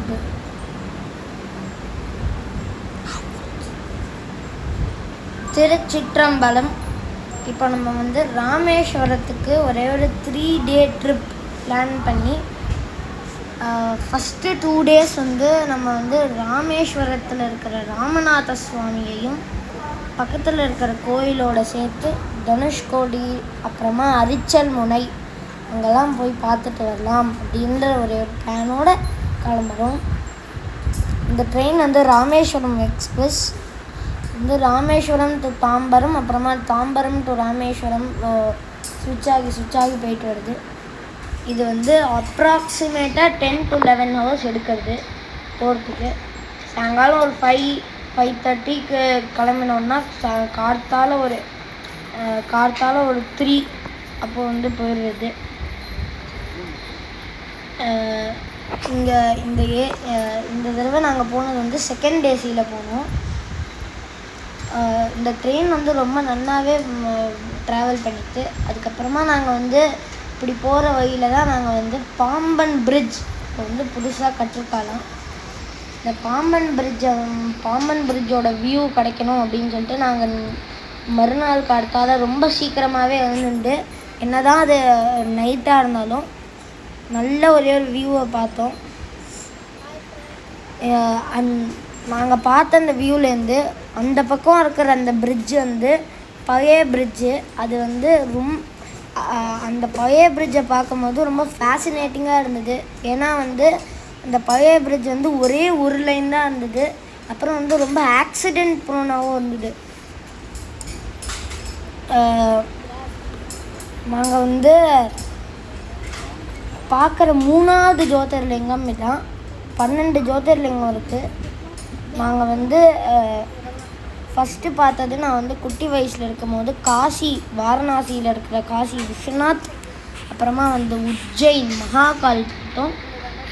போட்டு. திருச்சிற்றம்பலம். இப்போ நம்ம வந்து ராமேஸ்வரத்துக்கு ஒரே ஒரு 3 day ட்ரிப் பிளான் பண்ணி ஃபஸ்ட்டு 2 days வந்து நம்ம வந்து ராமேஸ்வரத்தில் இருக்கிற ராமநாத சுவாமியையும் பக்கத்தில் இருக்கிற கோயிலோடு சேர்த்து தனுஷ்கோடி அப்புறமா அரிச்சல் முனை அங்கெல்லாம் போய் பார்த்துட்டு வரலாம் அப்படின்ற ஒரு பிளானோட கிளம்புறோம். இந்த ட்ரெயின் வந்து ராமேஸ்வரம் எக்ஸ்பிரஸ் வந்து ராமேஸ்வரம் டு தாம்பரம், அப்புறமா தாம்பரம் டு ராமேஸ்வரம் ஸ்விட்ச் ஆகி போயிட்டு வருது. இது வந்து அப்ராக்சிமேட்டாக 10 to 11 hours எடுக்கிறது போகிறதுக்கு. சாயங்காலம் ஒரு 5:30க்கு கிளம்பினோன்னா கார்த்தால ஒரு 3 அப்போ வந்து போயிடுறது. இங்கே இந்த தடவை நாங்கள் போனது வந்து செகண்ட் ஏசியில் போனோம். இந்த ட்ரெயின் வந்து ரொம்ப நல்லாவே ட்ராவல் பண்ணிட்டு அதுக்கப்புறமா நாங்கள் வந்து இப்படி போகிற வழியில் தான் நாங்கள் வந்து பாம்பன் பிரிட்ஜ் வந்து புதுசாக கற்றுக்கலாம். இந்த பாம்பன் பிரிட்ஜோட வியூ கிடைக்கணும் அப்படின்னு சொல்லிட்டு நாங்கள் மறுநாள் காலத்தால் ரொம்ப சீக்கிரமாகவே வந்துட்டு என்ன தான் அது நைட்டாக இருந்தாலும் நல்ல ஒரே ஒரு வியூவை பார்த்தோம். நாங்கள் பார்த்த அந்த வியூலேருந்து அந்த பக்கம் இருக்கிற அந்த பிரிட்ஜு வந்து பழைய பிரிட்ஜு. அது வந்து அந்த பழைய பிரிட்ஜை பார்க்கும்போது ரொம்ப ஃபேசினேட்டிங்காக இருந்தது. ஏன்னா வந்து அந்த பழைய பிரிட்ஜ் வந்து ஒரே ஒரு லைன் தான் இருந்தது. அப்புறம் வந்து ரொம்ப ஆக்சிடெண்ட் ப்ரோனாகவும் இருந்தது. நாங்கள் வந்து பார்க்குற 3வது ஜோதிர்லிங்கம் இதான். 12 ஜோதிர்லிங்கம் இருக்குது. நாங்கள் வந்து ஃபஸ்ட்டு பார்த்தது நான் வந்து குட்டி வயசில் இருக்கும்போது வாரணாசியில் இருக்கிற காசி விஸ்வநாத், அப்புறமா வந்து உஜ்ஜைன் மகாகால் பார்த்தோம்.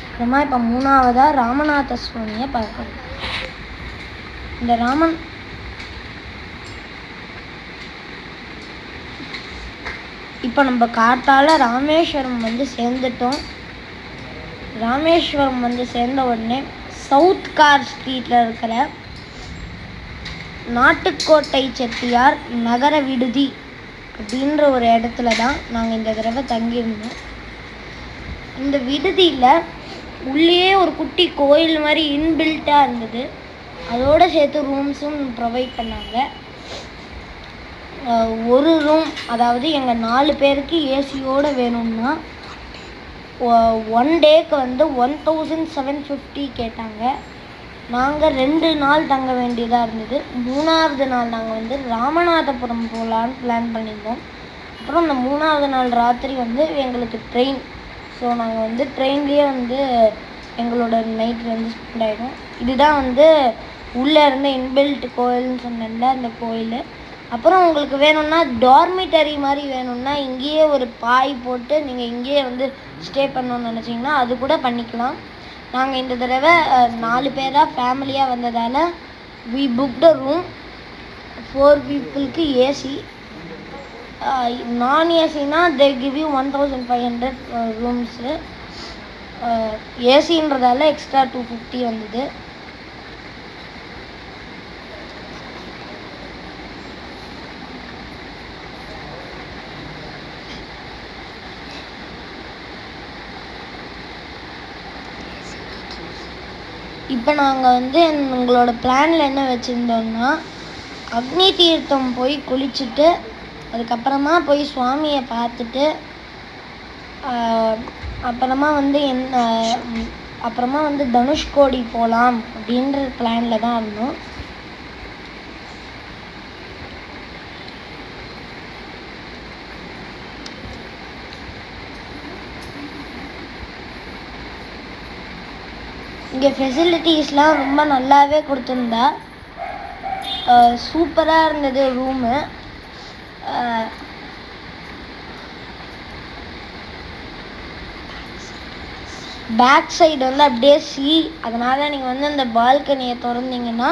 அப்புறமா இப்போ 3வதாக ராமநாத சுவாமியை பார்க்கணும். இப்போ நம்ம கார்த்தால ராமேஸ்வரம் வந்து சேர்ந்துட்டோம். ராமேஸ்வரம் வந்து சேர்ந்த உடனே சவுத் கார் ஸ்ட்ரீட்டில் இருக்கிற நாட்டுக்கோட்டை செட்டியார் நகர விடுதி அப்படின்ற ஒரு இடத்துல தான் நாங்கள் இந்த தடவை தங்கியிருந்தோம். இந்த விடுதியில் உள்ளே ஒரு குட்டி கோயில் மாதிரி இன்பில்ட்டாக இருந்தது. அதோடு சேர்த்து ரூம்ஸும் ப்ரொவைட் பண்ணாங்க. ஒரு ரூம், அதாவது எங்கள் 4 பேருக்கு ஏசியோடு வேணும்னா 1 டேக்கு வந்து 1750 கேட்டாங்க. நாங்கள் 2 நாள் தங்க வேண்டியதாக இருந்தது. 3வது நாள் நாங்கள் வந்து ராமநாதபுரம் போகலான்னு பிளான் பண்ணியிருந்தோம். அப்புறம் அந்த 3வது நாள் ராத்திரி வந்து எங்களுக்கு ட்ரெயின். ஸோ நாங்கள் வந்து ட்ரெயின்லேயே வந்து எங்களோட நைட் வந்து ஸ்பெண்ட் ஆகிடும். இதுதான் வந்து உள்ளே இருந்த இன்பில்ட் கோயில்னு சொன்னேன்ல, அந்த கோயில். அப்புறம் உங்களுக்கு வேணும்னா டார்மிட்டரி மாதிரி வேணும்னா இங்கேயே ஒரு பாய் போட்டு நீங்கள் இங்கேயே வந்து ஸ்டே பண்ணணும்னு நினச்சிங்கன்னா அது கூட பண்ணிக்கலாம். நாங்கள் இந்த தடவை 4 பேராக ஃபேமிலியாக வந்ததால் we booked a room. 4 peopleக்கு ஏசி. நான் ஏசினா they give you 1500 ரூம்ஸு. ஏசின்றதால எக்ஸ்ட்ரா 250 வந்தது. இப்போ நாங்கள் வந்து எங்களோட பிளானில் என்ன வச்சுருந்தோம்னா அக்னி தீர்த்தம் போய் குளிச்சுட்டு அதுக்கப்புறமா போய் சுவாமியை பார்த்துட்டு அப்புறமா வந்து தனுஷ்கோடி போகலாம் அப்படின்ற பிளானில் தான் இருந்தோம். இங்கே ஃபெசிலிட்டிஸ்லாம் ரொம்ப நல்லாவே கொடுத்துருந்தா. சூப்பராக இருந்தது ரூமு. பேக் சைடு வந்து அப்படியே அதனால் நீங்கள் வந்து அந்த பால்கனியை திறந்தீங்கன்னா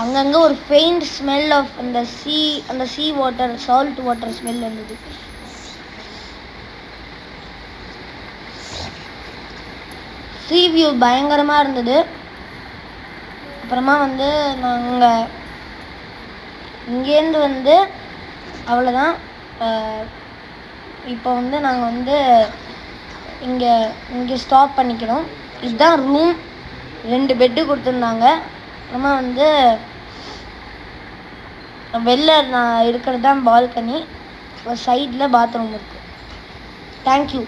அங்கங்கே ஒரு ஃபெயிண்ட் ஸ்மெல் ஆஃப் அந்த sea water, salt water smell வந்தது. ஸீ வியூ பயங்கரமாக இருந்தது. அப்புறமா வந்து நாங்கள் இங்கேருந்து வந்து அவ்வளோதான். இப்போ வந்து நாங்கள் வந்து இங்கே ஸ்டாப் பண்ணிக்கிறோம். இதுதான் ரூம். 2 பெட்டு கொடுத்துருந்தாங்க. அப்புறமா வந்து வெளில நான் இருக்கிறது தான் பால்கனி. சைடில் பாத்ரூம் இருக்குது. தேங்க்யூ.